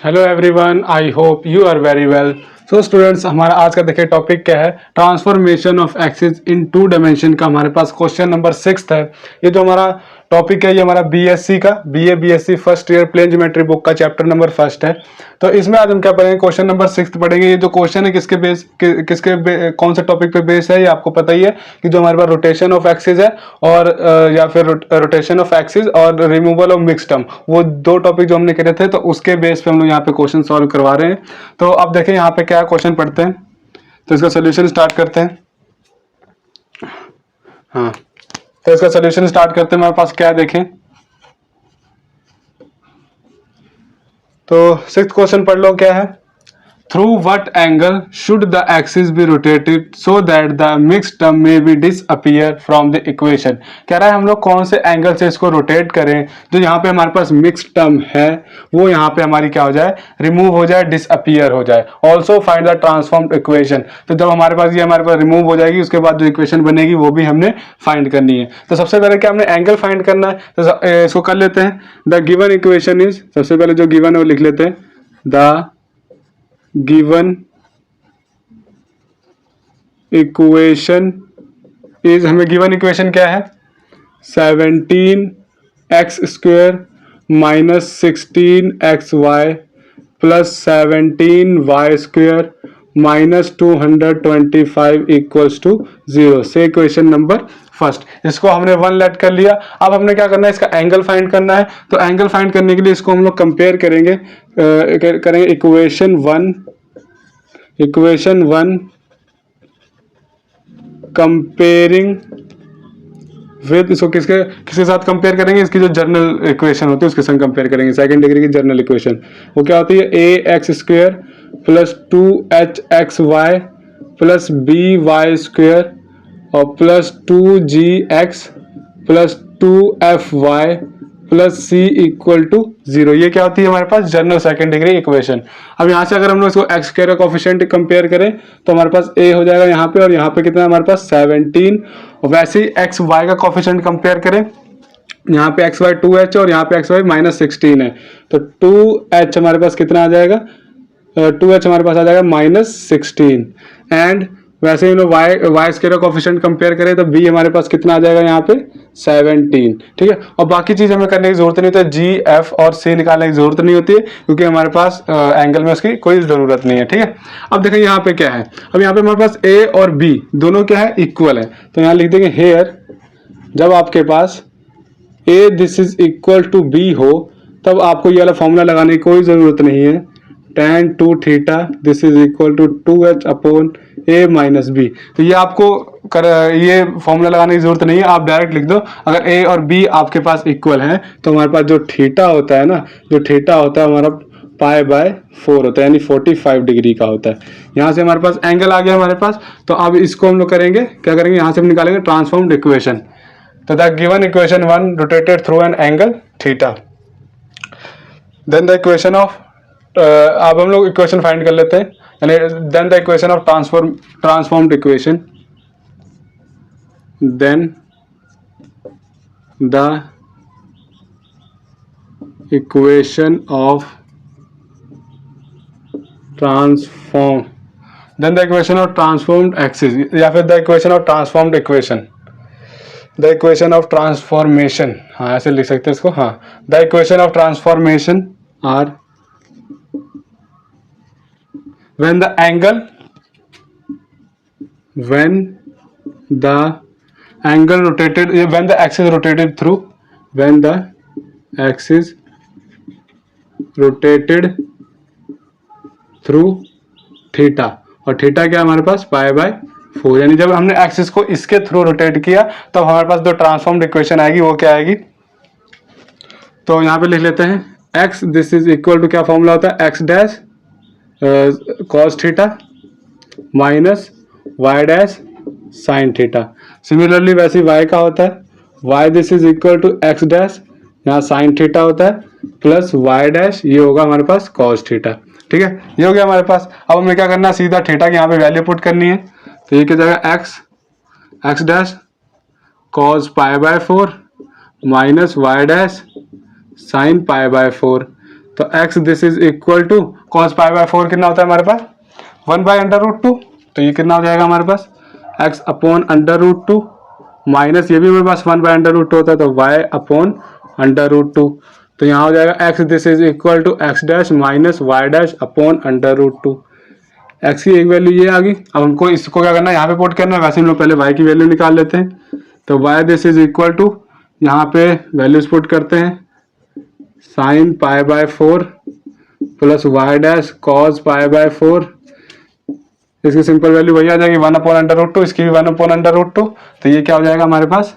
Hello everyone, I hope you are very well. So students, हमारा आज का देखिए टॉपिक क्या है। Transformation of axis in two dimension का हमारे पास क्वेश्चन नंबर 6 है। ये जो हमारा टॉपिक है ये हमारा बीएससी का BSc first year plane geometry book का चैप्टर नंबर 1 है। तो इसमें आज हम क्या पढ़ेंगे, क्वेश्चन नंबर 6 पढ़ेंगे। ये जो क्वेश्चन है किसके बेस कौन से टॉपिक पे बेस है ये आपको पता ही है कि जो हमारे पास रोटेशन ऑफ एक्सिस है और या फिर रोटेशन ऑफ एक्सिस और रिमूवल ऑफ मिक्स टर्म, वो दो टॉपिक जो हमने करे थे, तो उसके बेस पे हम लोग यहाँ पे क्वेश्चन सॉल्व करवा रहे हैं। तो अब देखें यहाँ पे क्या क्वेश्चन पढ़ते हैं, तो इसका सोल्यूशन स्टार्ट करते हैं। हाँ, तो इसका सोल्यूशन स्टार्ट करते हैं। हमारे पास क्या देखें, तो 6th क्वेश्चन पढ़ लो क्या है। Through what angle should the axis be rotated so that the mix term may be disappear from the equation. कह रहा है हम लोग कौन से एंगल से इसको रोटेट करें जो यहाँ पे हमारे पास मिक्स टर्म है वो यहाँ पे हमारी क्या हो जाए, रिमूव हो जाए, डिसअपीयर हो जाए। Also find the transformed equation. तो जब हमारे पास ये हमारे पास रिमूव हो जाएगी उसके बाद जो इक्वेशन बनेगी वो भी हमने फाइंड करनी है। तो सबसे पहले क्या हमने एंगल फाइंड करना है, तो इसको कर लेते हैं। द गिवन इक्वेशन इज, सबसे पहले जो गिवन है वो लिख लेते हैं। द गिवन इक्वेशन इज, हमें गिवन इक्वेशन क्या है, 17x² minus 16xy plus 17y² minus 225 equals to 0 से इक्वेशन नंबर फर्स्ट। इसको हमने 1 लेट कर लिया। अब हमने क्या करना है, इसका एंगल फाइंड करना है। तो एंगल फाइंड करने के लिए इसको हम लोग कंपेयर करेंगे इक्वेशन वन कंपेयरिंग विद, इसको किसके साथ कंपेयर करेंगे, इसकी जो जर्नल इक्वेशन होती है उसके साथ कंपेयर करेंगे। सेकंड डिग्री की जर्नल इक्वेशन वो क्या होती है, ax² plus 2hxy plus by² और plus 2gx plus 2fy plus c equal to 0। ये क्या होती है हमारे पास, जनरल सेकंड डिग्री इक्वेशन। अब यहाँ से अगर हम लोग इसको x² का कोफिशिएंट कंपेयर करें तो हमारे पास a हो जाएगा यहाँ पे, और यहाँ पे कितना है हमारे पास 17। और वैसे ही xy का कोफिशिएंट कंपेयर करें, यहाँ पे xy 2h और यहाँ पे xy माइनस 16 है, तो 2h हमारे पास कितना आ जाएगा, 2h हमारे पास आ जाएगा माइनस 16। एंड वैसे ही वाई स्क्वायर कोफिशिएंट कंपेयर करें तो b हमारे पास कितना आ जाएगा यहाँ पे 17। ठीक है, और बाकी चीज हमें करने की जरूरत नहीं होती, g f और c निकालने की जरूरत नहीं होती है क्योंकि हमारे पास एंगल में उसकी कोई जरूरत नहीं है। ठीक है, अब देखिए यहाँ पे क्या है, अब यहाँ पे हमारे पास a और b दोनों क्या है, इक्वल है। तो यहाँ लिख देंगे हेयर, जब आपके पास a this is equal to b हो तब आपको ये वाला फॉर्मूला लगाने की कोई जरूरत नहीं है। tan 2 theta this is equal to 2h upon a minus b. तो ये आपको ये फॉर्मूला लगाने की जरूरत नहीं है, आप डायरेक्ट लिख दो। अगर a और b आपके पास इक्वल हैं तो हमारे पास जो थीटा होता है ना, जो थीटा होता है हमारा π/4 होता है, यानी 45 डिग्री का होता है। यहाँ से हमारे पास एंगल आ गया हमारे पास। तो अब इसको हम लोग करेंगे, क्या करेंगे, यहाँ से हम निकालेंगे ट्रांसफॉर्म्ड इक्वेशन। तो the given equation 1 rotated through an angle theta, then the equation of, अब हम लोग इक्वेशन फाइंड कर लेते हैं, यानी then the equation of transformed equation, then the equation of transformed axis, या फिर the equation of transformed equation, the equation of transformation, हाँ ऐसे लिख सकते हैं इसको। हाँ, the equation of transformation are when the angle rotated, when the axis rotated through, when the axis rotated through theta, और थीटा क्या हमारे पास π/4, यानी जब हमने एक्सिस को इसके थ्रू रोटेट किया तब तो हमारे पास जो ट्रांसफॉर्म्ड इक्वेशन आएगी वो क्या आएगी। तो यहाँ पे लिख लेते हैं x this is equal to, क्या फॉर्मूला होता है, x dash cos theta minus y dash sine theta. Similarly वैसे y का होता है y this is equal to x dash, यहाँ साइन थीटा होता है, प्लस y डैश, ये होगा हमारे पास cos थीटा। ठीक है, ये हो गया हमारे पास। अब हमें क्या करना है, सीधा थीटा की यहाँ पे वैल्यू पुट करनी है। तो ये क्या जाएगा, x dash cos π/4 minus y dash sine π/4। तो x this is equal to cos pi by 4 कितना होता है हमारे पास 1/√2, तो ये कितना हो जाएगा हमारे पास x अपॉन √2 माइनस ये भी मेरे पास 1/√2 होता है तो y अपॉन √2, तो यहाँ हो जाएगा x this is equal to x dash minus y dash upon √2। x की एक वैल्यू ये आ गई। अब हमको इसको क्या करना है यहाँ पे पुट करना है, वैसे हम लोग पहले y की वैल्यू निकाल लेते हैं। तो y this is equal to यहाँ पे वैल्यूज पुट करते हैं sine pi by 4 plus Y dash cos pi by 4, इसकी सिंपल वैल्यू वही आ जाएगी 1/√2, इसकी भी 1/√2, तो ये क्या हो जाएगा हमारे पास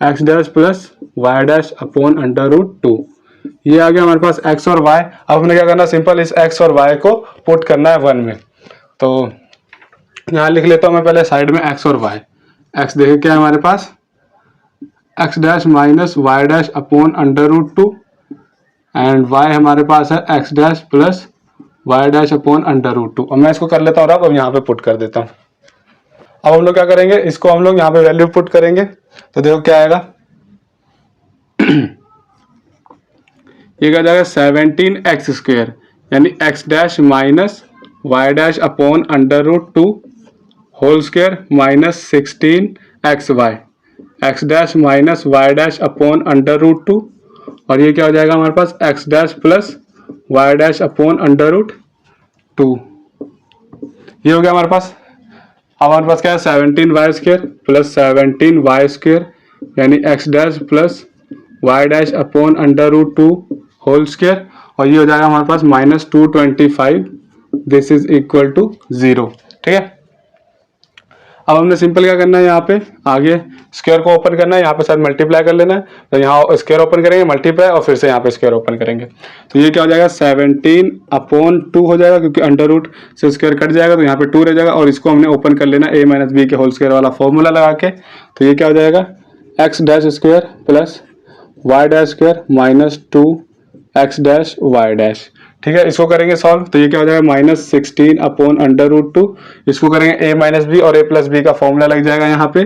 x dash plus Y dash upon √2। ये आ गया हमारे पास x और y। अब हमने क्या करना सिंपल इस x और y को पुट करना है 1 में, तो यहाँ लिख लेता हूँ मैं पहले साइड में x और y। x देखिए क्या है हमारे पास x dash minus y dash upon √2 and y हमारे पास है x dash plus Y dash upon √2। अब मैं इसको कर लेता हूँ अब यहाँ पे पुट कर देता हूँ। अब हम लोग क्या करेंगे इसको हम लोग यहाँ पे वैल्यू पुट करेंगे, तो देखो क्या आएगा ये क्या जाएगा 17x² यानी x dash minus y dash upon √2 whole square minus 16xy x dash minus y dash upon √2 और ये क्या हो जाएगा हमारे पास x dash plus Y dash upon √2। ये हो गया हमारे पास। अब हमारे पास क्या है 17y² प्लस 17y² यानी x dash plus Y dash upon √2 whole square और ये हो जाएगा हमारे पास -225 दिस इज इक्वल टू 0। ठीक है, अब हमने सिंपल क्या करना है यहाँ पे आगे स्क्वायर को ओपन करना है, यहाँ पे साथ मल्टीप्लाई कर लेना है, तो यहाँ स्क्वायर ओपन करेंगे मल्टीप्लाई और फिर से यहाँ पे स्क्वायर ओपन करेंगे, तो ये क्या हो जाएगा 17/2 हो जाएगा क्योंकि अंडर रूट से स्क्वायर कट जाएगा तो यहाँ पे 2 रह जाएगा और इसको हमने ओपन कर लेना a - b के होल स्क्वायर वाला फॉर्मूला लगा के, तो ये क्या हो जाएगा x dash square plus Y dash square minus 2x dash Y dash. ठीक है, इसको करेंगे सॉल्व, तो ये क्या हो जाएगा -16/√2, इसको करेंगे a - b और a+b का फॉर्मूला लग जाएगा यहाँ पे,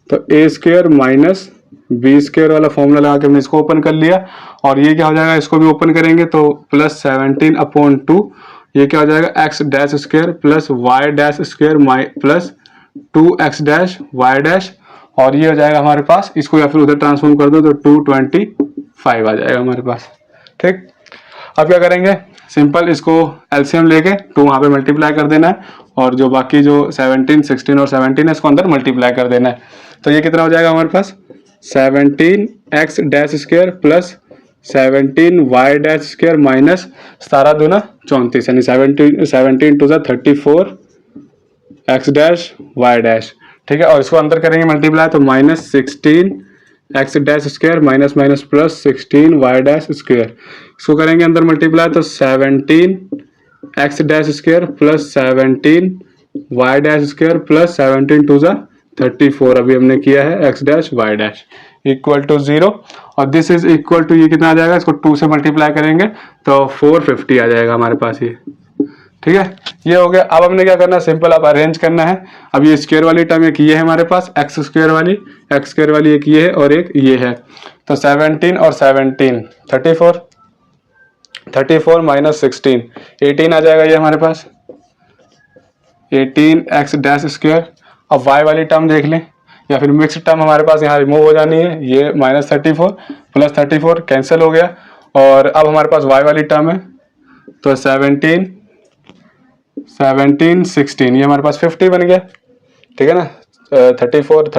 तो a² माइनस b² वाला फॉर्मूला लगा के हमने इसको ओपन कर लिया और ये क्या हो जाएगा इसको भी ओपन करेंगे तो +17/2, ये क्या हो जाएगा x dash square plus Y dash square plus 2x dash Y dash और ये हो जाएगा हमारे पास, इसको या फिर उधर ट्रांसफॉर्म कर दो तो 225 आ जाएगा हमारे पास। ठीक, अब क्या करेंगे सिंपल इसको एलसीएम लेके 2 वहाँ पे मल्टीप्लाई कर देना है और जो बाकी जो 17, 16 और 17 है इसको अंदर मल्टीप्लाई कर देना है, तो ये कितना हो जाएगा हमारे पास 17x dash square plus 17y dash square minus 17 दूना 34 यानी 17 two 34 x dash y dash. ठीक है, और इसको अंदर करेंगे मल्टीप्लाई तो -16x dash square minus minus plus 16y dash square, इसको करेंगे अंदर मल्टीप्लाई तो 17x dash square plus 17y dash square plus 17 two 34 अभी हमने किया है x dash y dash equal to 0 और दिस इज इक्वल टू ये कितना आ जाएगा इसको 2 से मल्टीप्लाई करेंगे तो 450 आ जाएगा हमारे पास ये। ठीक है, ये हो गया। अब हमने क्या करना है सिंपल अब अरेंज करना है। अब ये स्क्वायर वाली टर्म एक ये है हमारे पास x² वाली एक ये है और एक ये है, तो 17 और 17 34 माइनस 16 18 आ जाएगा ये हमारे पास 18x डैश स्क्वायर। अब y वाली टर्म देख लें या फिर मिक्स टर्म हमारे पास यहाँ रिमूव हो जानी है, ये -34 प्लस 34 कैंसिल हो गया और अब हमारे पास y वाली टर्म है तो 17 16 ये हमारे पास 50 बन गया। ठीक है ना, 34 और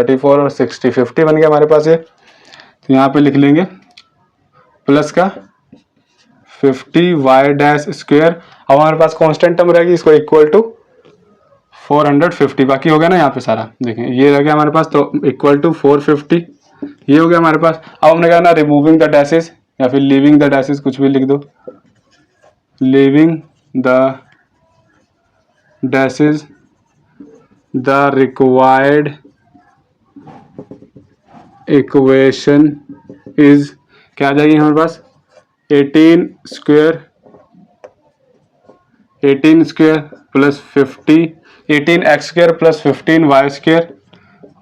60 50 बन गया हमारे पास ये, तो यहाँ पे लिख लेंगे प्लस का 50y डैश स्क्वायर। अब हमारे पास कांस्टेंट टर्म रहेगी इसको इक्वल टू 450 बाकी हो गया ना यहाँ पे सारा देखें ये रह गया हमारे पास तो इक्वल टू 450 ये हो गया हमारे पास। अब हमने कहा ना रिमूविंग द डैशेस या फिर लीविंग द डैशेस कुछ भी लिख दो, leaving the dashes the required equation is क्या आ जाएगी हमारे पास 18 square plus 50 18x square plus 15y square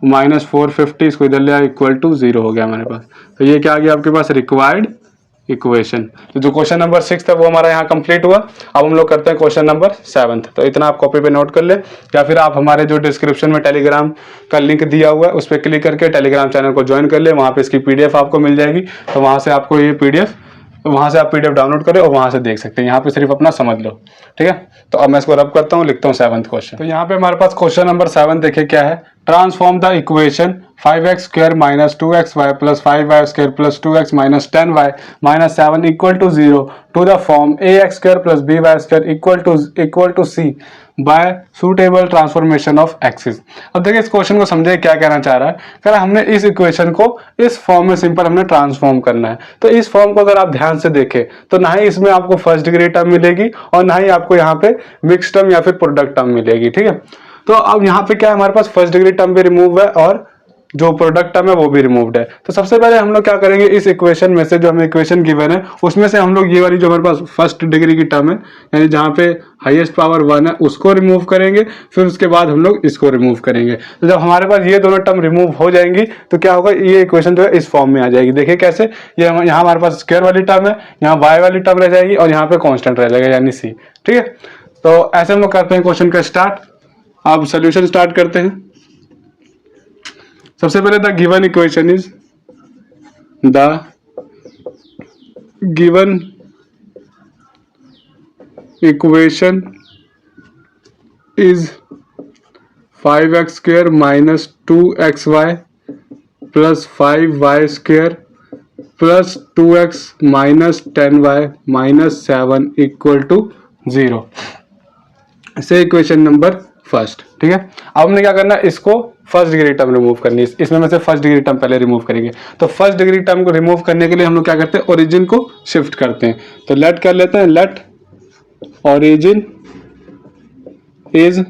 minus 450 इसको इधर ले आया इक्वल टू 0 हो गया हमारे पास। तो ये क्या आ गया आपके पास रिक्वायर्ड इक्वेशन। तो जो क्वेश्चन नंबर 6 था वो हमारा यहाँ कंप्लीट हुआ। अब हम लोग करते हैं क्वेश्चन नंबर 7। तो इतना आप कॉपी पे नोट कर ले, या फिर आप हमारे जो डिस्क्रिप्शन में टेलीग्राम का लिंक दिया हुआ है उस पर क्लिक करके टेलीग्राम चैनल को ज्वाइन कर ले, वहाँ पे इसकी PDF आपको मिल जाएगी। तो वहाँ से आपको ये PDF, वहाँ से आप PDF डाउनलोड करें और वहाँ से देख सकते हैं। यहाँ पे सिर्फ अपना समझ लो, ठीक है। तो अब मैं इसको रब करता हूँ, लिखता हूँ 7th क्वेश्चन। तो यहाँ पे हमारे पास क्वेश्चन नंबर 7 देखिए क्या है। Transform the equation 5x square minus 2xy plus 5y square plus 2x minus 10y minus 7 equal to 0 to the form ax square plus by square equal to c by suitable transformation of axis. अब देखिए इस question को समझे क्या कहना चाह रहा है। कह रहा है हमने इस इक्वेशन को इस फॉर्म में सिंपल हमने ट्रांसफॉर्म करना है। तो इस फॉर्म को अगर आप ध्यान से देखें तो ना ही इसमें आपको फर्स्ट डिग्री टर्म मिलेगी और ना ही आपको यहाँ पे मिक्स टर्म या फिर प्रोडक्ट टर्म मिलेगी, ठीक है। तो अब यहाँ पे क्या है, हमारे पास फर्स्ट डिग्री टर्म भी रिमूव है और जो प्रोडक्ट टर्म है वो भी रिमूव्ड है। तो सबसे पहले हम लोग क्या करेंगे, इस इक्वेशन में से जो हमें इक्वेशन गिवन है उसमें से हम लोग ये वाली जो हमारे पास फर्स्ट डिग्री की टर्म है, यानी जहाँ पे हाईएस्ट पावर 1 है उसको रिमूव करेंगे, फिर उसके बाद हम लोग इसको रिमूव करेंगे। तो जब हमारे पास ये दोनों टर्म रिमूव हो जाएंगी तो क्या होगा, ये इक्वेशन जो है इस फॉर्म में आ जाएगी। देखिए कैसे, ये यहाँ हमारे पास स्क्वायर वाली टर्म है, यहाँ y वाली टर्म रह जाएगी और यहाँ पे कॉन्स्टेंट रह जाएगा यानी c, ठीक है। तो ऐसे हम लोग करते हैं क्वेश्चन का स्टार्ट। अब सोल्यूशन स्टार्ट करते हैं। सबसे पहले the given equation is equation is 5x square minus 2xy plus 5y square plus 2x minus 10y minus 7 equal to 0। इसे इक्वेशन नंबर फर्स्ट, ठीक है। अब हमने क्या करना है, इसको फर्स्ट डिग्री टर्म रिमूव करनी है। इसमें में से फर्स्ट डिग्री टर्म पहले रिमूव करेंगे। तो फर्स्ट डिग्री टर्म को रिमूव करने के लिए हम लोग क्या करते हैं, ओरिजिन को शिफ्ट करते हैं। तो लेट कर लेते हैं, let origin is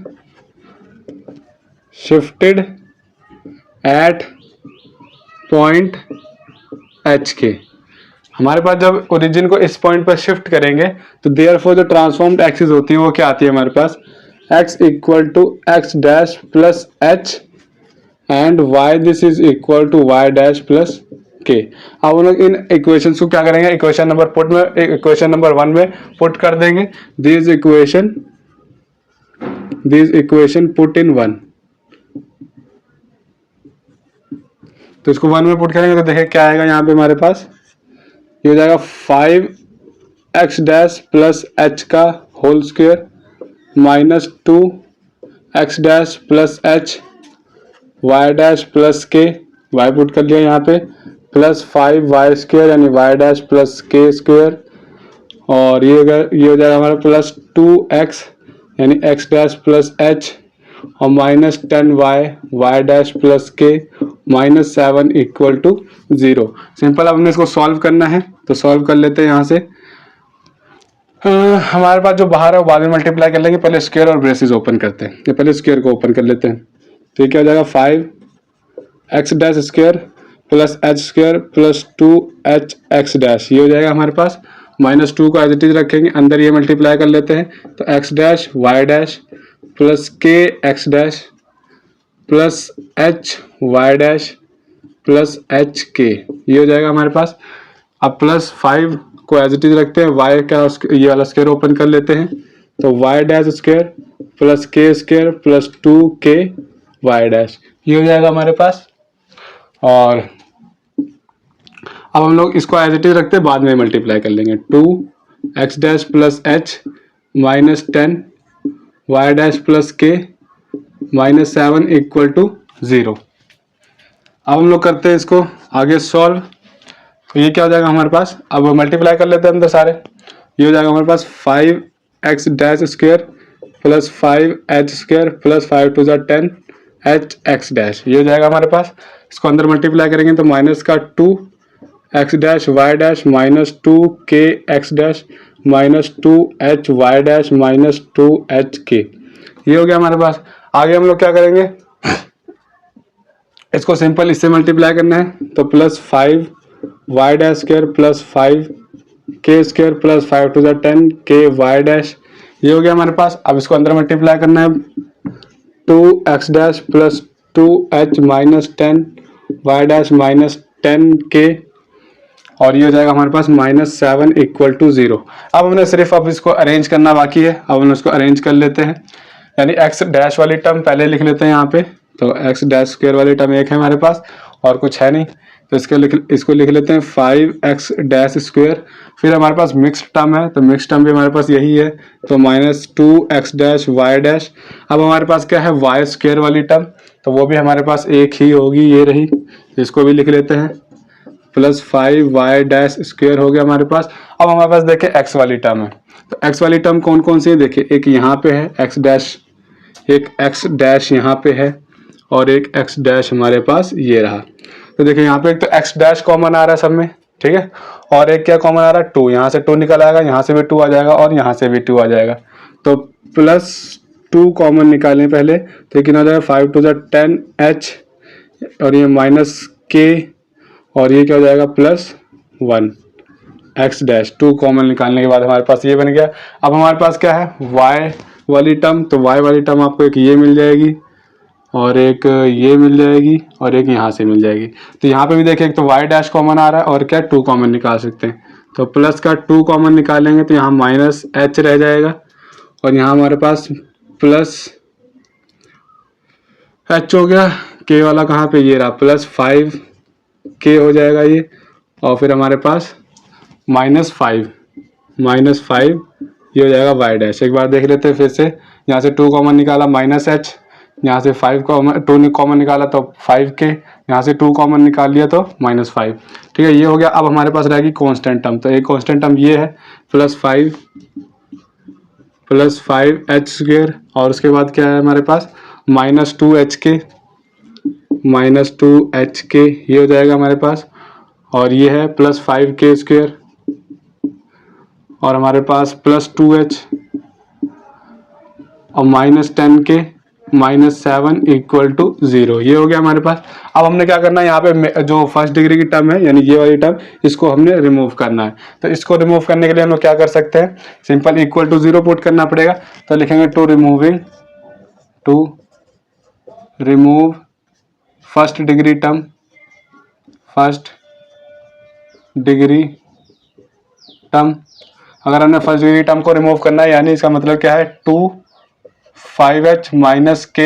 shifted at point h k. हमारे पास जब ओरिजिन को इस पॉइंट पर शिफ्ट करेंगे तो देयरफॉर जो ट्रांसफॉर्म्ड एक्सिस होती है वो क्या आती है हमारे पास, x equal to x dash plus h and y this is equal to y dash plus k। अब हम लोग इन इक्वेशंस को क्या करेंगे, इक्वेशन नंबर 1 में पुट कर देंगे। This equation put in 1। तो इसको 1 में पुट करेंगे तो देखिए क्या आएगा, यहाँ पे हमारे पास ये हो जाएगा 5x डैश प्लस h का whole square minus 2x dash plus h y dash plus k, y put कर लिया यहाँ पे, प्लस 5y स्क्वायर यानी y dash plus k square, और ये हो जाएगा हमारा प्लस 2x यानी x डैश प्लस h और minus 10y y dash plus k minus 7 equal to 0। Simple. अब हमने इसको सॉल्व करना है तो सॉल्व कर लेते हैं यहाँ से। हमारे पास जो बाहर है वो बाद में मल्टीप्लाई कर लेंगे, पहले स्क्वायर और ब्रेसेस ओपन करते हैं। ये पहले स्क्वायर को ओपन कर लेते हैं। तो ये क्या हो जाएगा, 5x dash square plus h square plus 2hx dash, ये हो जाएगा हमारे पास। माइनस 2 को एज इट इज रखेंगे, अंदर ये मल्टीप्लाई कर लेते हैं। तो x dash y dash plus k x dash plus h y dash plus h k, ये हो जाएगा हमारे पास। अब प्लस 5 को एज इट इज रखते हैं, y का ये वाला स्क्वायर ओपन कर लेते हैं। तो y dash square plus k square plus 2k y dash, ये हो जाएगा हमारे पास। और अब हम लोग इसको एज इट इज रखते हैं, बाद में मल्टीप्लाई कर लेंगे। 2x dash plus h minus 10 y dash plus k minus 7 equal to 0। अब हम लोग करते हैं इसको आगे सॉल्व। तो ये क्या हो जाएगा हमारे पास, अब मल्टीप्लाई कर लेते हैं अंदर सारे। ये हो जाएगा हमारे पास 5x dash square plus 5h square plus 5 two ज़ा 10 hx डैश, ये हो जाएगा हमारे पास। इसको अंदर मल्टीप्लाई करेंगे तो माइनस का 2x dash y dash minus 2k x dash minus 2h y dash minus 2hk, ये हो गया हमारे पास। आगे हम लोग क्या करेंगे, इसको सिंपल इससे मल्टीप्लाई करना है। तो plus 5y dash square plus 5k square plus 5 two ज़ा 10 k y डैश, ये हो गया हमारे पास। अब इसको अंदर मल्टीप्लाई करना है। 2x dash plus 2h minus 10 y dash minus 10k और ये हो जाएगा हमारे पास -7 = 0। अब हमने सिर्फ अब इसको अरेंज करना बाकी है, अब हम इसको अरेंज कर लेते हैं। यानी एक्स डैश वाली टर्म पहले लिख लेते हैं यहाँ पे, तो एक्स डैश स्क्वायर वाली टर्म एक है हमारे पास और कुछ है नहीं, तो इसको लिख लेते हैं 5x डैश स्क्वायर। फिर हमारे पास मिक्स्ड टर्म है, तो मिक्स्ड टर्म भी हमारे पास यही है, तो -2x डैश वाई डैश। अब हमारे पास क्या है वाई स्क्वायर वाली टर्म, तो वो भी हमारे पास एक ही होगी, ये रही, इसको भी लिख लेते हैं, +5y डैश स्क्वायर हो गया हमारे पास। अब हमारे पास देखिए x वाली टर्म है, तो x वाली टर्म कौन कौन सी है देखिए, एक यहाँ पे है x डैश, एक x डैश यहाँ पे है और एक x डैश हमारे पास ये रहा। तो देखिए यहाँ पे एक तो x डैश कॉमन आ रहा है सब में, ठीक है, और एक क्या कॉमन आ रहा है 2, यहाँ से 2 निकल आएगा, यहाँ से भी 2 आ जाएगा और यहाँ से भी 2 आ जाएगा। तो +2 कॉमन निकालें पहले, तो कितना हो जाएगा 5 × 2 = 10h और ये -k और ये क्या हो जाएगा +1 x डैश। 2 कॉमन निकालने के बाद हमारे पास ये बन गया। अब हमारे पास क्या है y वाली टर्म, तो y वाली टर्म आपको एक ये मिल जाएगी और एक ये मिल जाएगी और एक यहाँ से मिल जाएगी। तो यहाँ पे भी देखिए एक तो y डैश कॉमन आ रहा है और क्या 2 कॉमन निकाल सकते हैं, तो प्लस का 2 कॉमन निकालेंगे तो यहाँ -h रह जाएगा और यहाँ हमारे पास +h हो गया। k वाला कहाँ पे, ये रहा, +5k हो जाएगा ये, और फिर हमारे पास -5 ये हो जाएगा y डैश। एक बार देख लेते हैं फिर से, यहाँ से 2 कॉमन निकाला -h, यहाँ से 2 कॉमन निकाला तो 5k, यहाँ से 2 कॉमन निकाल लिया तो -5, ठीक है, ये हो गया। अब हमारे पास रहेगी कांस्टेंट टर्म, तो एक कांस्टेंट टर्म ये है +5h² और उसके बाद क्या है हमारे पास -2hk ये हो जाएगा हमारे पास, और ये है +5k² और हमारे पास +2h और -10k -7 = 0, ये हो गया हमारे पास। अब हमने क्या करना है, यहाँ पे जो फर्स्ट डिग्री की टर्म है यानी ये वाली टर्म, इसको हमने रिमूव करना है। तो इसको रिमूव करने के लिए हम लोग क्या कर सकते हैं, सिंपल =0 पुट करना पड़ेगा। तो लिखेंगे to remove first degree term. अगर हमने फर्स्ट डिग्री टर्म को रिमूव करना है यानी इसका मतलब क्या है 5h - k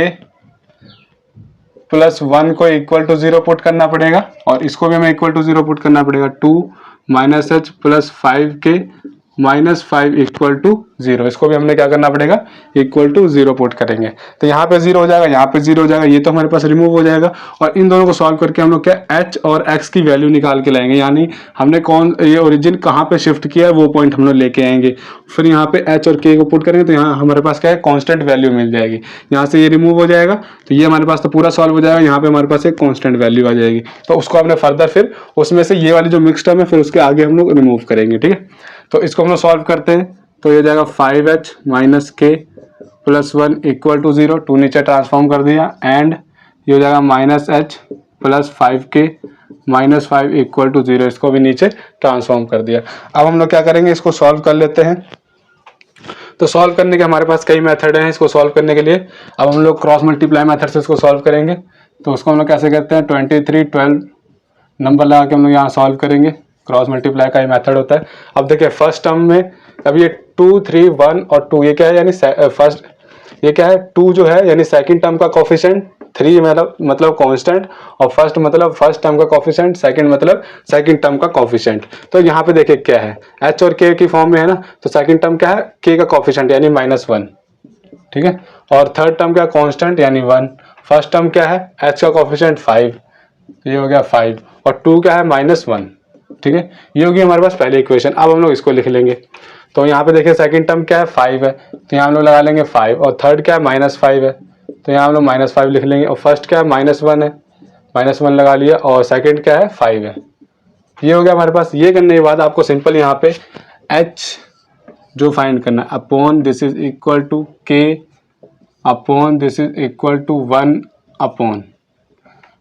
+1 को =0 पुट करना पड़ेगा और इसको भी हमें =0 पुट करना पड़ेगा, 2 - h +5k -5 = 0। इसको भी हमने क्या करना पड़ेगा, =0 पुट करेंगे। तो यहाँ पे 0 हो जाएगा, यहाँ पे 0 हो जाएगा, ये तो हमारे पास रिमूव हो जाएगा। और इन दोनों को सॉल्व करके हम लोग क्या h और x की वैल्यू निकाल के लाएंगे, यानी हमने ये ओरिजिन कहाँ पे शिफ्ट किया है वो पॉइंट हम लोग लेके आएंगे। फिर यहाँ पे h और k को पुट करेंगे तो यहाँ हमारे पास क्या है कॉन्स्टेंट वैल्यू मिल जाएगी। यहाँ से ये रिमूव हो जाएगा तो ये हमारे पास तो पूरा सॉल्व हो जाएगा, यहाँ पे हमारे पास एक कॉन्स्टेंट वैल्यू आ जाएगी। तो उसको हमने फर्दर फिर उसमें से ये वाली जो मिक्स टर्म है फिर उसके आगे हम लोग रिमूव करेंगे, ठीक है। तो इसको हम लोग सॉल्व करते हैं तो ये जाएगा 5h - k +1 = 0, 2 नीचे ट्रांसफॉर्म कर दिया, एंड ये हो जाएगा -h +5k -5 = 0, इसको भी नीचे ट्रांसफॉर्म कर दिया। अब हम लोग क्या करेंगे, इसको सॉल्व कर लेते हैं। तो सॉल्व करने के हमारे पास कई मेथड हैं इसको सॉल्व करने के लिए। अब हम लोग क्रॉस मल्टीप्लाई मेथड से इसको सॉल्व करेंगे। तो उसको हम लोग कैसे करते हैं, 23 12 नंबर लगा के हम लोग यहाँ सॉल्व करेंगे। क्रॉस मल्टीप्लाई का ही मेथड होता है। अब देखिए फर्स्ट टर्म में अब ये 2 3 1 और 2 ये क्या है, यानी फर्स्ट ये क्या है 2 जो है यानी सेकंड टर्म का कोफिशिएंट, 3 मतलब कांस्टेंट, और फर्स्ट मतलब फर्स्ट टर्म का कोफिशिएंट, सेकंड मतलब सेकंड टर्म का कोफिशिएंट। तो यहाँ पे देखिए क्या है h और k की फॉर्म में है ना, तो सेकंड टर्म क्या है k का कोफिशिएंट यानी -1, ठीक है, और थर्ड टर्म क्या कांस्टेंट यानी 1, फर्स्ट टर्म क्या है h का कोफिशिएंट 5, ये हो गया 5, और 2 क्या है -1, ठीक है, ये होगी हमारे पास पहली इक्वेशन। अब हम लोग इसको लिख लेंगे। तो यहाँ पे देखिए सेकंड टर्म क्या है 5 है, तो यहाँ हम लोग लगा लेंगे 5, और थर्ड क्या है -5 है, तो यहाँ हम लोग -5 लिख लेंगे, और फर्स्ट क्या है -1 है, -1 लगा लिया, और सेकंड क्या है 5 है। ये हो गया हमारे पास। ये करने के बाद आपको सिंपल यहाँ पे h जो फाइंड करना है upon this is equal to k upon this is equal to 1 upon,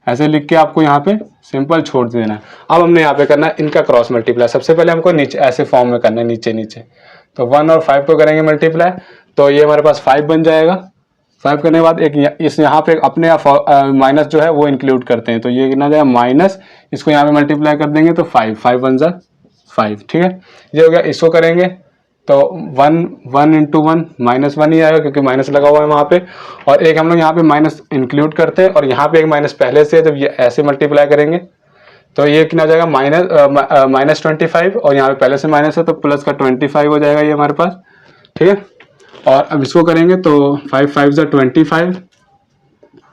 ऐसे लिख के आपको यहाँ पे सिंपल छोड़ देना है। अब हमने यहाँ पे करना है इनका क्रॉस मल्टीप्लाई। सबसे पहले हमको नीचे ऐसे फॉर्म में करना है, नीचे नीचे। तो 1 और 5 को करेंगे मल्टीप्लाई, तो ये हमारे पास 5 बन जाएगा, 5 करने के बाद एक इस यहाँ पे अपने माइनस जो है वो इंक्लूड करते हैं, तो ये कितना जाएगा माइनस, इसको यहाँ पे मल्टीप्लाई कर देंगे तो 5, 5 1 जा 5, ठीक है। ये हो गया। इसको करेंगे तो 1 इंटू 1 -1 ही आएगा क्योंकि माइनस लगा हुआ है वहाँ पे, और एक हम लोग यहाँ पे माइनस इंक्लूड करते हैं और यहाँ पे एक माइनस पहले से है, जब ये ऐसे मल्टीप्लाई करेंगे तो ये कितना जाएगा -25, और यहाँ पे पहले से माइनस है तो प्लस का 25 हो जाएगा ये हमारे पास, ठीक है। और अब इसको करेंगे तो 5 5 जा 25,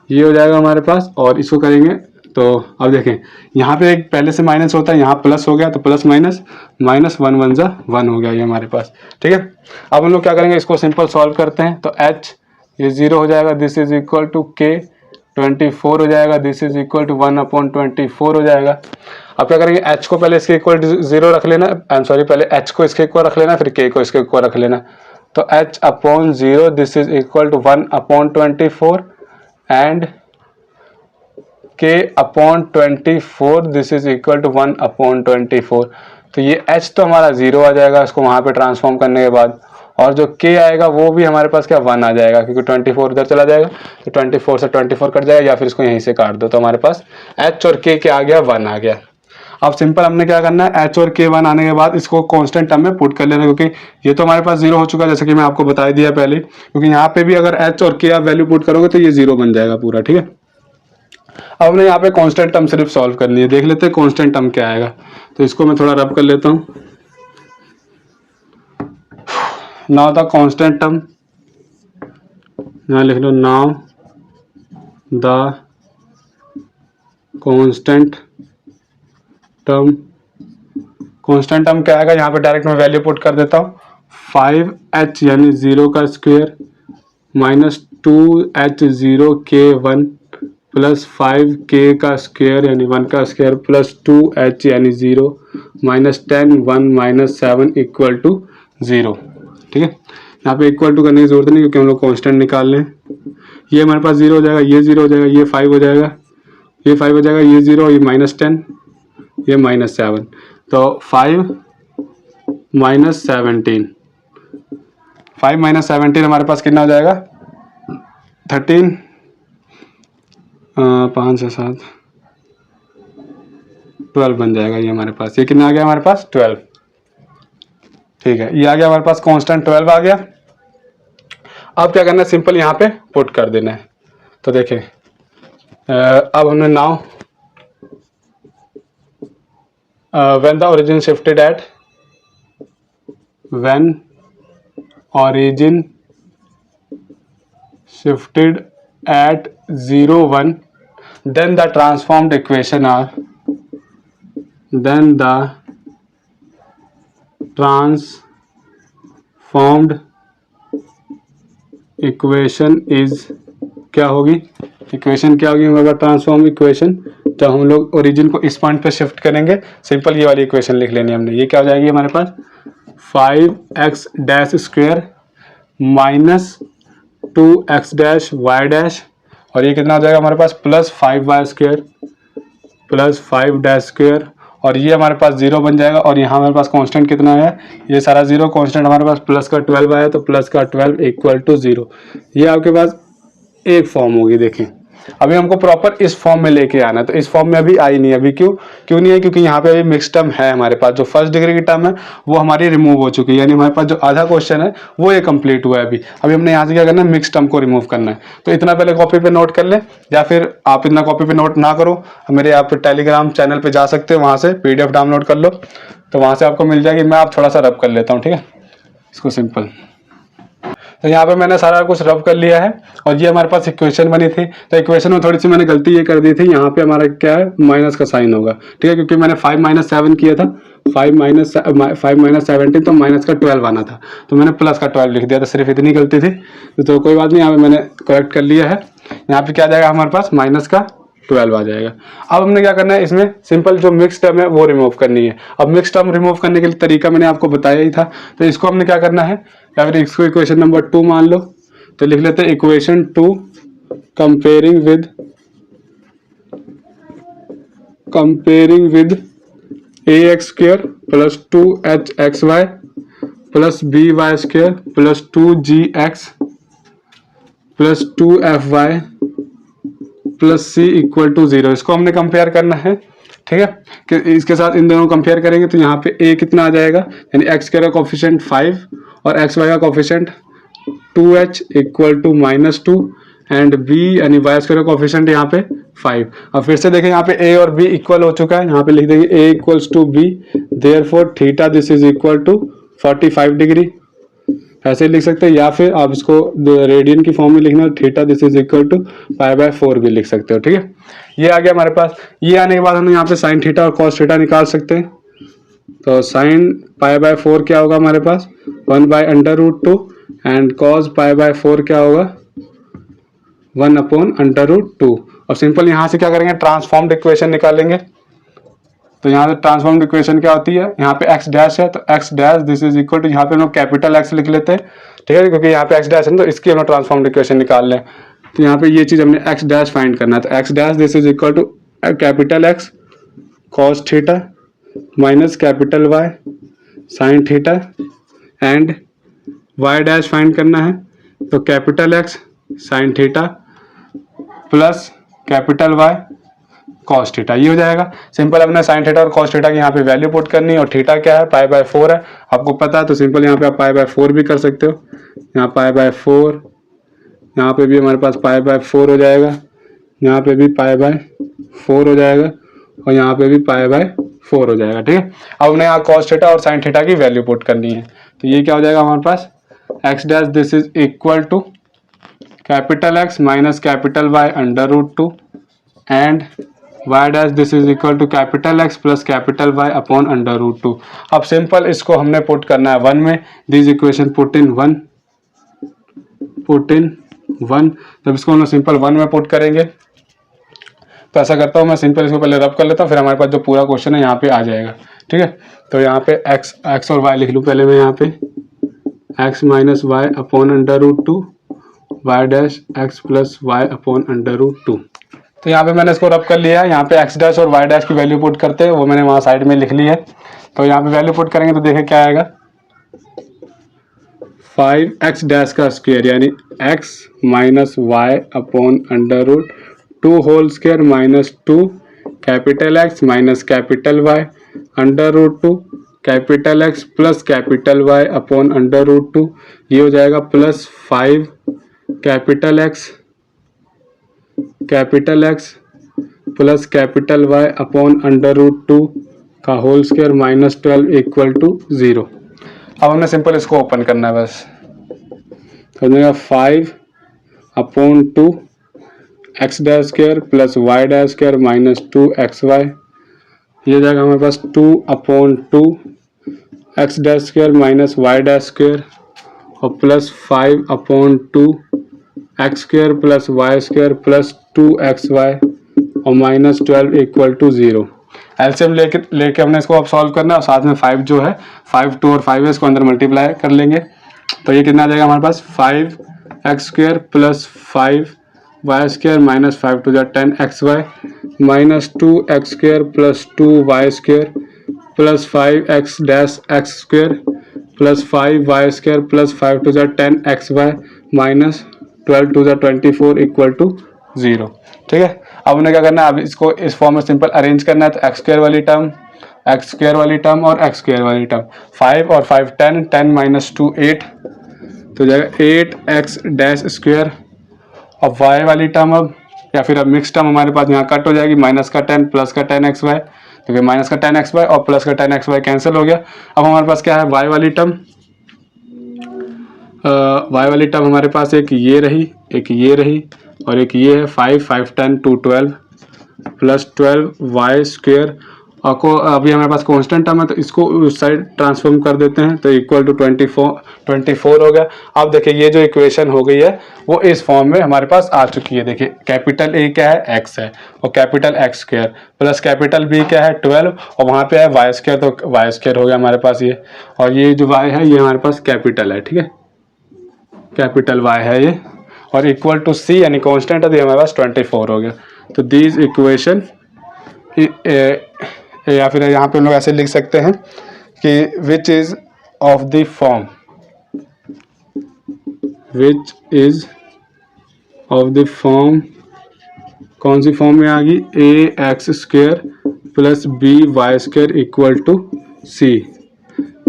ये हो जाएगा हमारे पास। और इसको करेंगे तो अब देखें यहाँ पे एक पहले से माइनस होता है, यहाँ प्लस हो गया तो प्लस माइनस, -1 1 जा 1 हो गया ये हमारे पास, ठीक है। अब हम लोग क्या करेंगे, इसको सिंपल सॉल्व करते हैं तो h ये 0 हो जाएगा, this is equal to k 24 हो जाएगा, दिस इज इक्वल टू 1/24 हो जाएगा। अब क्या करेंगे, h को पहले इसके इक्वल 0 रख लेना, आई एम सॉरी, पहले h को इसके इक्वल रख लेना, फिर k को इसके इक्वल रख लेना, तो h/0 this is equal to 1/24 and k/24 this is equal to 1/24। तो ये h तो हमारा 0 आ जाएगा इसको वहाँ पे ट्रांसफॉर्म करने के बाद, और जो k आएगा वो भी हमारे पास क्या 1 आ जाएगा क्योंकि 24 उधर चला जाएगा, तो 24 से 24 कट जाएगा, या फिर इसको यहीं से काट दो तो हमारे पास h और k क्या आ गया 1 आ गया। अब सिंपल हमने क्या करना है, h और k 1 आने के बाद इसको कांस्टेंट टर्म में पुट कर लेना, क्योंकि ये तो हमारे पास 0 हो चुका है जैसे कि मैं आपको बता दिया पहले, क्योंकि यहाँ पे भी अगर h और k आप वैल्यू पुट करोगे तो ये 0 बन जाएगा पूरा, ठीक है। अब हमने यहाँ पे कांस्टेंट टर्म सिर्फ सॉल्व करनी है, देख लेते हैं कांस्टेंट टर्म क्या आएगा। तो इसको मैं थोड़ा रब कर लेता हूँ। नाउ द कांस्टेंट टर्म, यहाँ लिख लो now the constant term. Constant term क्या आएगा, यहाँ पे डायरेक्ट मैं वैल्यू पुट कर देता हूँ, 5h यानी 0 का स्क्वायर -2h0k1 प्लस 5k का स्क्वायर यानी 1 का स्क्वायर प्लस 2h यानी 0 -10 1 -7 इक्वल टू 0, ठीक है। यहाँ पे इक्वल टू करने की जरूरत नहीं क्योंकि हम लोग कांस्टेंट निकाल लें। ये हमारे पास 0 हो जाएगा, ये 0 हो जाएगा, ये 5 हो जाएगा, ये 5 हो जाएगा, ये 0, ये -10, ये -7, तो 5 -17, 5 -17 हमारे पास कितना हो जाएगा 13, 5 से 7 12 बन जाएगा ये हमारे पास। ये कितना आ गया हमारे पास 12, ठीक है। ये आ गया हमारे पास कांस्टेंट 12 आ गया। अब क्या करना है, सिंपल यहाँ पे पुट कर देना है। तो देखें अब हमने now when the origin shifted at when origin shifted at 0 1 then the transformed equation are then the transformed equation is क्या होगी, इक्वेशन क्या होगी हमारे पास ट्रांसफॉर्म इक्वेशन, तो हम लोग ओरिजिन को इस पॉइंट पे शिफ्ट करेंगे, सिंपल ये वाली इक्वेशन लिख लेनी है हमने। ये क्या हो जाएगी हमारे पास 5x dash square minus 2x dash Y dash, और ये कितना हो जाएगा हमारे पास plus 5y square plus 5 dash square, और ये हमारे पास 0 बन जाएगा। और यहाँ हमारे पास कांस्टेंट कितना है, ये सारा 0 कांस्टेंट हमारे पास प्लस का 12 आया, तो प्लस का 12 इक्वल टू 0। ये आपके पास एक फॉर्म होगी। देखें अभी हमको प्रॉपर इस फॉर्म में लेके आना है, तो इस फॉर्म में अभी आई नहीं है। अभी क्यों नहीं है, क्योंकि यहाँ पे अभी मिक्स टर्म है हमारे पास। जो फर्स्ट डिग्री की टर्म है वो हमारी रिमूव हो चुकी है, यानी हमारे पास जो आधा क्वेश्चन है वो ये कंप्लीट हुआ है। अभी हमने यहाँ से क्या करना है, मिक्स टर्म को रिमूव करना है। तो इतना पहले कॉपी पे नोट कर ले, या फिर आप इतना कॉपी पे नोट ना करो, मेरे आप टेलीग्राम चैनल पर जा सकते हो, वहाँ से PDF डाउनलोड कर लो, तो वहाँ से आपको मिल जाएगी। मैं आप थोड़ा सा रब कर लेता हूँ, ठीक है, इसको सिंपल। तो यहाँ पे मैंने सारा कुछ रब कर लिया है, और ये हमारे पास इक्वेशन बनी थी। तो इक्वेशन में थोड़ी सी मैंने गलती ये कर दी थी, यहाँ पे हमारा क्या है माइनस का साइन होगा, ठीक है, क्योंकि मैंने 5 - 7 किया था, 5 - 17, तो माइनस का 12 आना था, तो मैंने प्लस का 12 लिख दिया, तो सिर्फ इतनी गलती थी। तो कोई बात नहीं, यहाँ पे मैंने करेक्ट कर लिया है। यहाँ पे क्या आ जाएगा हमारे पास माइनस का 12 आ जाएगा। अब हमने क्या करना है, इसमें सिंपल जो मिक्स टर्म है वो रिमूव करनी है। अब मिक्स टर्म रिमूव करने के लिए तरीका मैंने आपको बताया ही था, तो इसको हमने क्या करना है, या फिर इसको इक्वेशन नंबर 2 मान लो, तो लिख लेते हैं equation 2 comparing with ax square plus 2hxy plus by square plus 2gx plus 2fy plus C equal to 0, इसको हमने कंपेयर करना है। ठीक है, कि इसके साथ इन दोनों कंपेयर करेंगे तो यहाँ पे a कितना आ जाएगा, यानी x का कोफिशिएंट 5 और xy का coefficient 2h equal to -2 and b यानी y स्क्वायर का कोफिशिएंट यहाँ पे 5। अब फिर से देखें यहाँ पे a और b इक्वल हो चुका है, यहाँ पे लिख देंगे a equals to b, therefore theta this is equal to 45 degree, ऐसे लिख सकते हैं। या फिर आप इसको रेडियन की फॉर्म में लिखना, theta this is equal to π/4 भी लिख सकते हो। ठीक है, ये आ गया हमारे पास। ये आने के बाद हम यहाँ पे साइन थीटा और कॉस थीटा निकाल सकते हैं। तो साइन π/4 क्या होगा हमारे पास 1/√2 एंड कॉस π/4 क्या होगा 1/√2। और सिंपल यहाँ से क्या करेंगे, ट्रांसफॉर्म्ड इक्वेशन निकालेंगे। तो यहाँ से ट्रांसफॉर्म्ड इक्वेशन क्या होती है, यहाँ पे x डैश है तो x dash this is equal to, यहाँ पे हम लोग कैपिटल x लिख लेते हैं। ठीक है, क्योंकि यहाँ पे x डैश है तो इसकी हम लोग ट्रांसफॉर्म्ड इक्वेशन निकाल लें। तो यहाँ पे ये चीज़ हमने x डैश फाइंड करना है, तो x dash this is equal to capital X cos theta minus capital Y sine theta and y dash find करना है, तो capital X sine theta plus capital Y cos theta, ये हो जाएगा। Simple अपने साइन थीटा और cos theta की यहाँ पे वैल्यू पुट करनी है, और थीटा क्या है π/4 है, आपको पता है। तो सिंपल यहाँ पे आप π/4 भी कर सकते हो, यहाँ π/4, यहाँ पे भी हमारे पास π/4 हो जाएगा, यहाँ पे भी π/4 हो जाएगा, और यहाँ पे भी π/4 हो जाएगा। ठीक है, अब हमने यहाँ कॉस थीटा और साइन थीटा की वैल्यू पुट करनी है। तो ये क्या हो जाएगा हमारे पास, x dash this is equal to capital X minus capital Y √2 and y dash this is equal to capital X plus capital Y upon √2। अब सिंपल इसको हमने पुट करना है 1 में, दिस इक्वेशन पुट इन 1, जब इसको हम लोग सिंपल 1 में पुट करेंगे तो ऐसा करता हूँ मैं, सिंपल इसको पहले रब कर लेता हूँ, फिर हमारे पास जो पूरा क्वेश्चन है यहाँ पे आ जाएगा। ठीक है, तो यहाँ पे x और y लिख लूँ पहले मैं, यहाँ पे x minus y upon √2 y dash x plus y upon √2। तो यहाँ पे मैंने इसको रब कर लिया है। यहाँ पे x डैश और y डैश की वैल्यू पुट करते हैं, वो मैंने वहाँ साइड में लिख ली है। तो यहाँ पे वैल्यू पुट करेंगे तो देखें क्या आएगा, 5x डैश का स्क्वायर यानी x minus y upon √2 whole square minus 2 capital X minus capital Y √2 capital X plus capital Y upon √2, ये हो जाएगा plus 5 capital X plus capital Y upon √2 का whole square minus 12 equal to 0। अब हमने simple इसको open करना है बस, तो देगा 5 upon 2 x dash square plus y dash square minus 2xy, ये जाएगा हमारे पास 2 upon 2 x dash square minus y dash square और plus 5 upon 2 x square plus y square plus 2xy और माइनस 12 इक्वल टू 0। एलसीएम लेके हमने इसको अब सॉल्व करना है, और साथ में 5 जो है 5 2 और 5 है, इसको अंदर मल्टीप्लाई कर लेंगे। तो ये कितना आ जाएगा हमारे पास 5x square plus 5y square minus 5 to 10xy minus 2x square plus 2y square plus 5x dash x square plus 5y square plus 5 to 10xy minus 12 to 24 equal to 0। ठीक है, अब उन्हें क्या करना है, अब इसको इस फॉर्म में सिंपल अरेंज करना है। तो x स्क्वायर वाली टर्म और x स्क्वायर वाली टर्म 5 और 5 10 माइनस 2 8, तो जाएगा 8x डैश स्क्वायर। अब y वाली टर्म अब या फिर अब मिक्स टर्म हमारे पास यहाँ कट हो जाएगी, माइनस का 10 प्लस का 10xy, तो फिर माइनस का 10xy और प्लस का 10xy कैंसिल हो गया। अब हमारे पास क्या है y वाली टर्म हमारे पास एक ये रही और एक ये है 5 10 2 12 प्लस 12y स्क्वायर, और को अभी हमारे पास कांस्टेंट टर्म है तो इसको उस साइड ट्रांसफॉर्म कर देते हैं, तो इक्वल टू 24 हो गया। अब देखिए ये जो इक्वेशन हो गई है वो इस फॉर्म में हमारे पास आ चुकी है। देखिए कैपिटल A क्या है x है, और capital X square plus capital B क्या है 12, और वहाँ पे है y स्क्वायर, तो y स्क्वायर हो गया हमारे पास ये, और ये जो y है ये हमारे पास कैपिटल है। ठीक है, कैपिटल Y है ये, और इक्वल टू C यानी कांस्टेंट है, तो ये हमारे पास 24 हो गया। तो दिस इक्वेशन, या फिर यहाँ पे हम लोग ऐसे लिख सकते हैं कि which is of the form of the form, कौन सी फॉर्म में आ गई, A X square plus B Y square equal to C,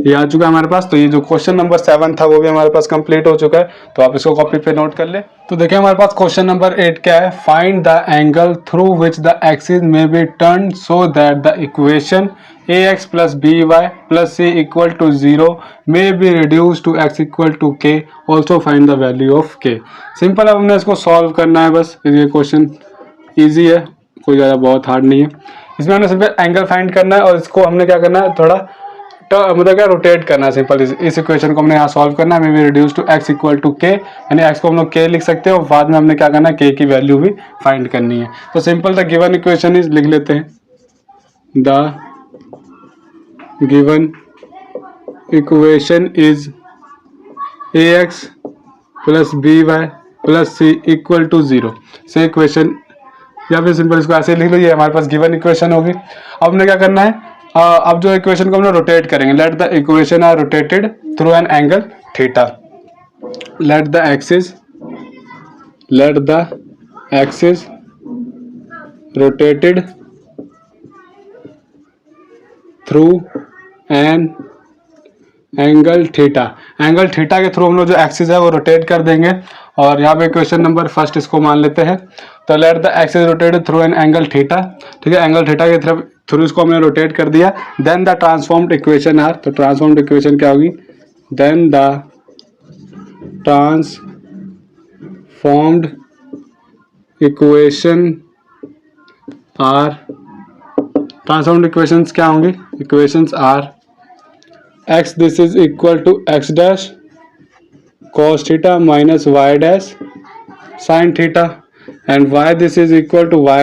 ये आ चुका है हमारे पास। तो ये जो क्वेश्चन नंबर 7 था वो भी हमारे पास कंप्लीट हो चुका है, तो आप इसको कॉपी पे नोट कर ले। तो देखिए हमारे पास क्वेश्चन नंबर 8 क्या है, find the angle through which the axis may be turn so that the equation ax plus B Y plus C equal to 0 may be reduce to x equal to k, also find the value of k। Simple, अब हमने इसको solve करना है बस। ये question easy है, कोई ज़्यादा बहुत हार्ड नहीं है। इसमें हमने सिंपल एंगल फाइंड करना है और इसको हमने क्या करना है, थोड़ा मतलब क्या रोटेट करना है। सिंपल इस इक्वेशन को हमने यहाँ सॉल्व करना है, may be reduce to x equal to k, यानी x को हम लोग k लिख सकते हैं और बाद में हमने क्या करना है, k की वैल्यू भी फाइंड करनी है। तो simple the given equation is, लिख लेते हैं, the given equation is ax plus B Y plus C equal to 0। से इक्वेशन, या फिर सिंपल इसको ऐसे लिख लो, ये हमारे पास गिवन इक्वेशन होगी। अब हमने क्या करना है, अब जो इक्वेशन को हम लोग रोटेट करेंगे, let the equation are rotated through an angle theta, let the axis rotated through an angle theta, angle theta के थ्रू हम लोग जो एक्सिस है वो रोटेट कर देंगे। और यहाँ पे क्वेश्चन नंबर फर्स्ट इसको मान लेते हैं, तो late the axis rotated through an angle theta, ठीक है, एंगल थीटा के थ्रू इसको हमने रोटेट कर दिया। Then the transformed equation are, तो ट्रांसफॉर्म्ड इक्वेशन क्या होगी, then the transformed equation are, transformed equations क्या होंगी, equations are x this is equal to x dash cos theta minus y dash sin theta, and y this is equal to y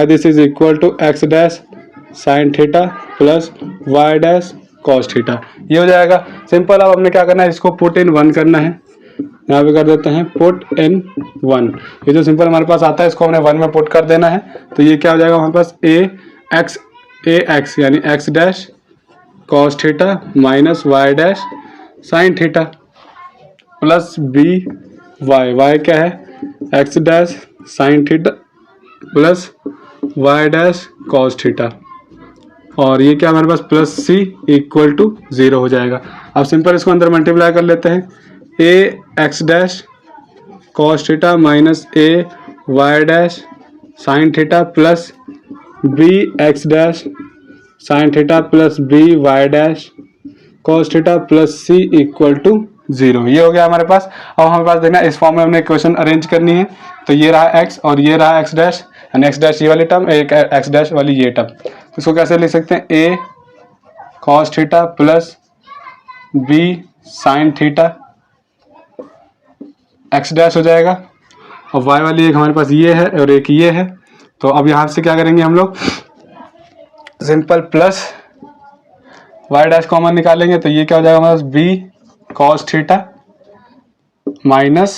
this is equal to x dash sin theta plus y dash cos theta, ये हो जाएगा simple. अब हमने क्या करना है, इसको put in 1 करना है, यहाँ पे कर देते हैं पुट इन 1। ये जो सिंपल हमारे पास आता है इसको हमने 1 में पुट कर देना है। तो ये क्या हो जाएगा हमारे पास, ए एक्स यानी x dash cos theta minus y dash sine theta plus B y क्या है, x dash sine theta plus Y dash cos theta, और ये क्या हमारे पास प्लस सी इक्वल टू 0 हो जाएगा। अब सिंपल इसको अंदर मल्टीप्लाई कर लेते हैं, A X dash cos theta minus A Y dash sine theta plus B X dash sine theta plus B Y dash cos theta plus C equal to 0, ये हो गया हमारे पास। अब हमारे पास देखना इस फॉर्म में हमने इक्वेशन अरेंज करनी है, तो ये रहा x और ये रहा x डैश, यानी x डैश ये वाली टर्म, एक x डैश वाली ये टर्म। तो इसको कैसे लिख सकते हैं, a cos theta plus b sine theta x dash हो जाएगा, और y वाली एक हमारे पास ये है और एक ये है। तो अब यहाँ से क्या करेंगे हम लोग, simple plus Y dash common निकालेंगे, तो ये क्या हो जाएगा हमारे पास, बी कॉस थीटा माइनस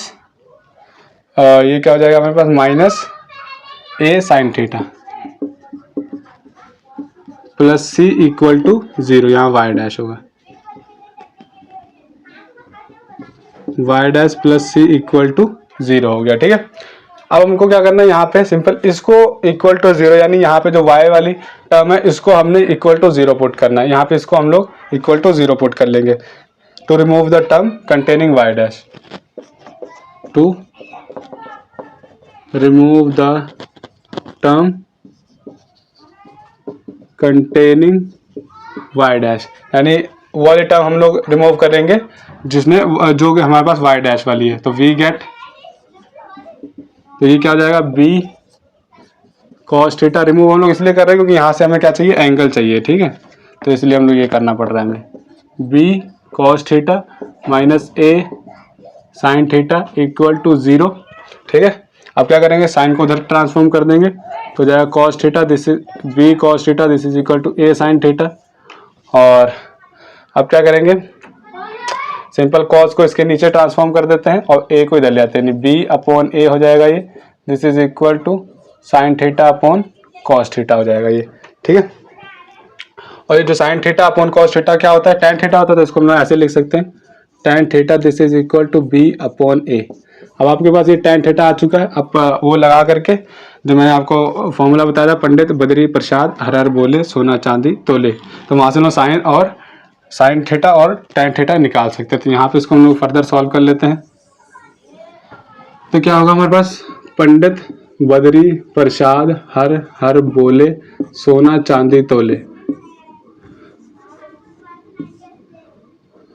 ये क्या हो जाएगा हमारे पास, minus A sine theta plus C equal to 0, यहाँ वाई डैश होगा, Y dash plus C equal to 0 हो गया, ठीक है। अब हमको क्या करना है, यहाँ पे सिंपल इसको इक्वल टू 0, यानी यहाँ पे जो y वाली टर्म है इसको हमने इक्वल टू 0 पुट करना है। यहाँ पे इसको हम लोग इक्वल टू 0 पुट कर लेंगे, to remove the term containing y dash, to remove the term containing y dash, यानी वो वाली टर्म हम लोग रिमूव करेंगे जिसमें जो हमारे पास y डैश वाली है। तो वी गेट, तो ये क्या हो जाएगा, b cos थीटा, रिमूव हम लोग इसलिए कर रहे हैं क्योंकि यहाँ से हमें क्या चाहिए, एंगल चाहिए, ठीक है, तो इसलिए हम लोग ये करना पड़ रहा है हमें, b cos theta minus a sine theta equal to 0, ठीक है। अब क्या करेंगे, साइन को उधर ट्रांसफॉर्म कर देंगे, तो जाएगा cos theta, this is b cos theta, this is equal to a sine theta. और अब क्या करेंगे, सिंपल cos को इसके नीचे ट्रांसफॉर्म कर देते हैं और a को इधर ले आते हैं, b अपॉन a हो जाएगा ये, this is equal to sine theta upon cos theta हो जाएगा ये, ठीक है। और ये जो sine theta upon cos theta क्या होता है, tan थीटा होता है, तो इसको हम ऐसे लिख सकते हैं tan theta this is equal to b upon a, अब आपके पास ये tan थीटा आ चुका है। अब वो लगा करके जो मैंने आपको फॉर्मूला बताया था, पंडित बद्री प्रसाद हर हर बोले सोना चांदी तोले, तो वहाँ से हम साइन थीटा और tan थीटा निकाल सकते हैं। तो यहाँ पे इसको हम लोग फर्दर सॉल्व कर लेते हैं। तो क्या होगा हमारे पास, पंडित बद्री प्रसाद हर हर बोले सोना चांदी तोले।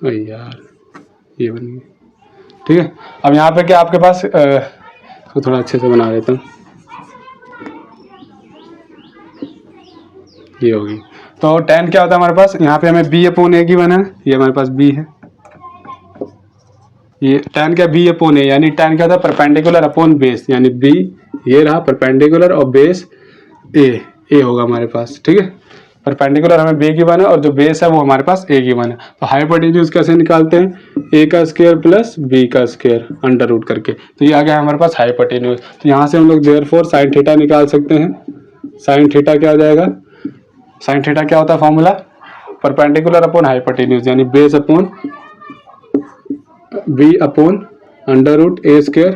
यार ये बन गया, ठीक है। अब यहाँ पे क्या आपके पास तो थोड़ा अच्छे से बना देता हूँ, ये होगी। तो tan क्या होता है हमारे पास, यहाँ पे हमें b अपॉन a की बना है, ये हमारे पास b है। ये tan क्या, b अपॉन a, यानी tan क्या होता है, परपेंडिकुलर अपॉन बेस, यानी b ये रहा परपेंडिकुलर और बेस a होगा हमारे पास, ठीक है। परपेंडिकुलर हमें b की वन है और जो बेस है वो हमारे पास a की वन है। तो हाइपोटेन्यूज कैसे निकालते हैं, a का स्क्वायर प्लस b का स्क्वायर अंडर रूट करके, तो ये आ गया हमारे पास हाइपोटेन्यूज। तो यहाँ से हम लोग देयरफॉर साइन थीटा निकाल सकते हैं। साइन थीटा क्या हो जाएगा, साइन थीटा क्या होता है फॉर्मूला, परपेंडिकुलर अपॉन हाइपोटेन्यूज, यानी base upon b upon under root a square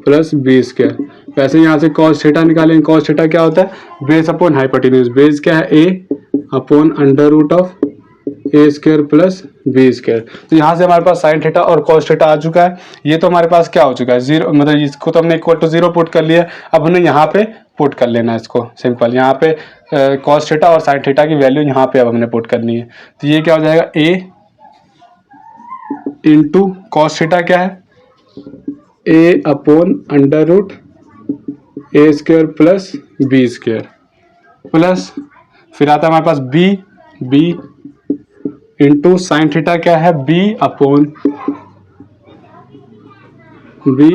plus b square. वैसे यहाँ से cos थीटा निकालेंगे, cos थीटा क्या होता है, बेस अपॉन हाइपोटेन्यूज, बेस क्या है a upon under root of a square plus b square. तो यहाँ से हमारे पास साइन थीटा और cos थीटा आ चुका है। ये तो हमारे पास क्या हो चुका है, जीरो, मतलब इसको तो हमने इक्वल टू 0 पुट कर लिया। अब हमने यहाँ पे पुट कर लेना है इसको, सिंपल। यहाँ पे cos थीटा और साइन थीटा की वैल्यू यहाँ पे अब हमने पुट करनी है। तो ये क्या हो जाएगा, a इंटू कॉस थीटा क्या है, a upon under root a square plus b square, plus फिर आता है हमारे पास b इंटू साइन थीटा क्या है, b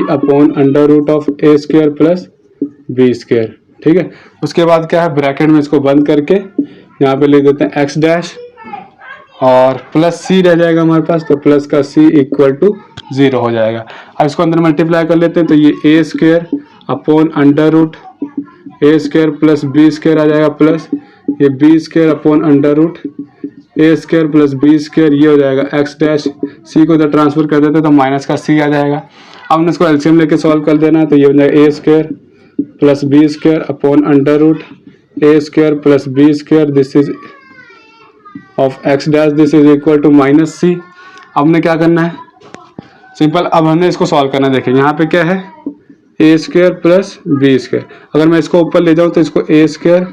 upon under root of a square plus b square, ठीक है। उसके बाद क्या है, ब्रैकेट में इसको बंद करके यहाँ पे लिख देते हैं x डैश और प्लस c रह जाएगा हमारे पास, तो प्लस का c इक्वल टू 0 हो जाएगा। अब इसको अंदर मल्टीप्लाई कर लेते हैं, तो ये a square upon under root a square plus b square आ जाएगा, प्लस ये b square upon under root a square plus b square, ये हो जाएगा x डैश, c को इधर ट्रांसफर कर देते हैं तो माइनस का c आ जाएगा। अब हमने इसको एलसीएम लेके सॉल्व कर देना है, तो ये हो जाएगा a square plus b square upon under root a square plus b square, this is of x dash, this is equal to minus c। अब हमने क्या करना है, सिंपल, अब हमने इसको सॉल्व करना है। देखिए यहाँ पे क्या है, a square plus b square, अगर मैं इसको ऊपर ले जाऊँ तो इसको a square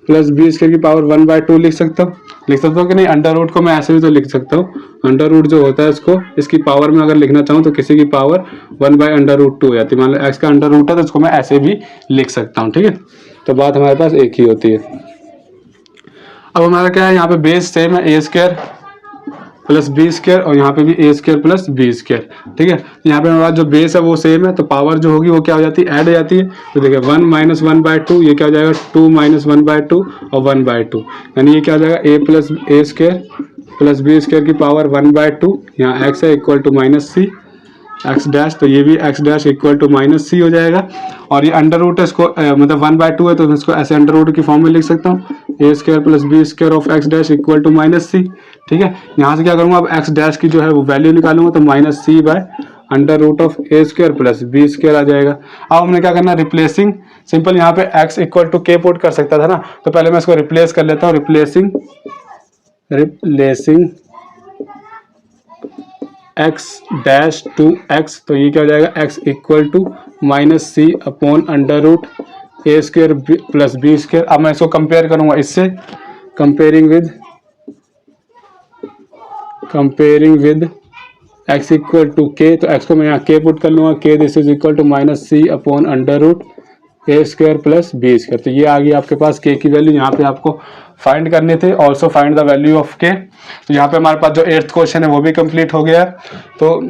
plus b square की पावर 1/2 लिख सकता हूँ कि नहीं। अंडर रूट को मैं ऐसे भी तो लिख सकता हूँ, अंडर रूट जो होता है इसको इसकी पावर में अगर लिखना चाहूँ तो किसी की पावर 1/√2 हो जाती है। मान लो x का अंडर रूट है तो इसको मैं ऐसे भी लिख सकता हूँ, ठीक है। तो बात हमारे पास एक ही होती है। अब हमारा क्या है, यहाँ पे बेस सेम है, a square plus b square और यहाँ पे भी a square plus b square, ठीक है। यहाँ पे हमारे पास जो बेस है वो सेम है, तो पावर जो होगी वो क्या हो जाती है, ऐड हो जाती है। तो देखिए 1 माइनस 1/2, ये क्या हो जाएगा 2 माइनस 1/2 और 1/2, यानी ये क्या हो जाएगा a plus a square plus b square की पावर 1/2, यहाँ x है equal to minus c x dash, तो ये भी x dash equal to minus c हो जाएगा। और ये अंडर रूट है, इसको मतलब 1/2 है तो मैं इसको ऐसे अंडर रूट की फॉर्म में लिख सकता हूँ, a square plus b square of x dash equal to minus c, ठीक है। यहाँ से क्या करूँगा, अब x डैश की जो है वो वैल्यू निकालूंगा, तो minus c by under root of a square plus b square आ जाएगा। अब हमने क्या करना है, रिप्लेसिंग, सिंपल यहाँ पे x equal to k put कर सकता था ना, तो पहले मैं इसको रिप्लेस कर लेता हूँ, replacing x dash to x, तो ये क्या हो जाएगा, x equal to minus c upon under root a square plus b square. अब मैं इसको कंपेयर करूंगा इससे, comparing with x equal to k, तो x को मैं यहाँ k पुट कर लूँगा, k this is equal to minus c upon under root a square plus b square. तो ये आ गई आपके पास k की वैल्यू, यहाँ पे आपको फाइंड करने थे, also find the value of k। तो यहाँ पे हमारे पास जो 8th क्वेश्चन है वो भी कंप्लीट हो गया है। तो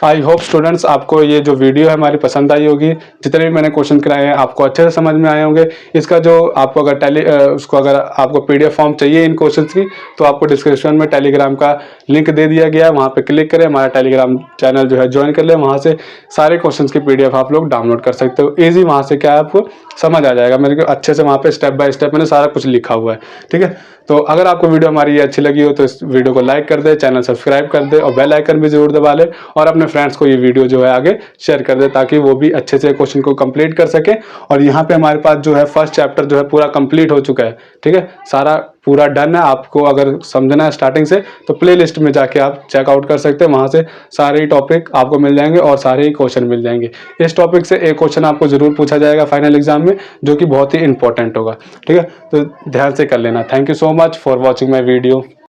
आई होप स्टूडेंट्स आपको ये जो वीडियो है हमारी पसंद आई होगी, जितने भी मैंने क्वेश्चन कराए हैं आपको अच्छे से समझ में आए होंगे। इसका जो आपको अगर आपको PDF फॉर्म चाहिए इन क्वेश्चंस की, तो आपको डिस्क्रिप्शन में टेलीग्राम का लिंक दे दिया गया है, वहाँ पे क्लिक करें, हमारा टेलीग्राम चैनल जो है ज्वाइन कर लें, वहाँ से सारे क्वेश्चन की PDF आप लोग डाउनलोड कर सकते हो ईजी। वहाँ से क्या है आपको समझ आ जाएगा, मेरे को अच्छे से वहाँ पे स्टेप बाय स्टेप मैंने सारा कुछ लिखा हुआ है, ठीक है। तो अगर आपको वीडियो हमारी ये अच्छी लगी हो तो इस वीडियो को लाइक कर दे, चैनल सब्सक्राइब कर दे और बेल आइकन भी जरूर दबा ले, और अपने फ्रेंड्स को ये वीडियो जो है आगे शेयर कर दे, ताकि वो भी अच्छे से क्वेश्चन को कंप्लीट कर सके। और यहाँ पे हमारे पास जो है फर्स्ट चैप्टर जो है पूरा कंप्लीट हो चुका है, ठीक है, सारा पूरा डन है। आपको अगर समझना है स्टार्टिंग से तो प्ले लिस्ट में जाके आप चेकआउट कर सकते हैं, वहाँ से सारे ही टॉपिक आपको मिल जाएंगे और सारे ही क्वेश्चन मिल जाएंगे। इस टॉपिक से एक क्वेश्चन आपको जरूर पूछा जाएगा फाइनल एग्जाम में, जो कि बहुत ही इंपॉर्टेंट होगा, ठीक है, तो ध्यान से कर लेना। Thank you so much for watching my video.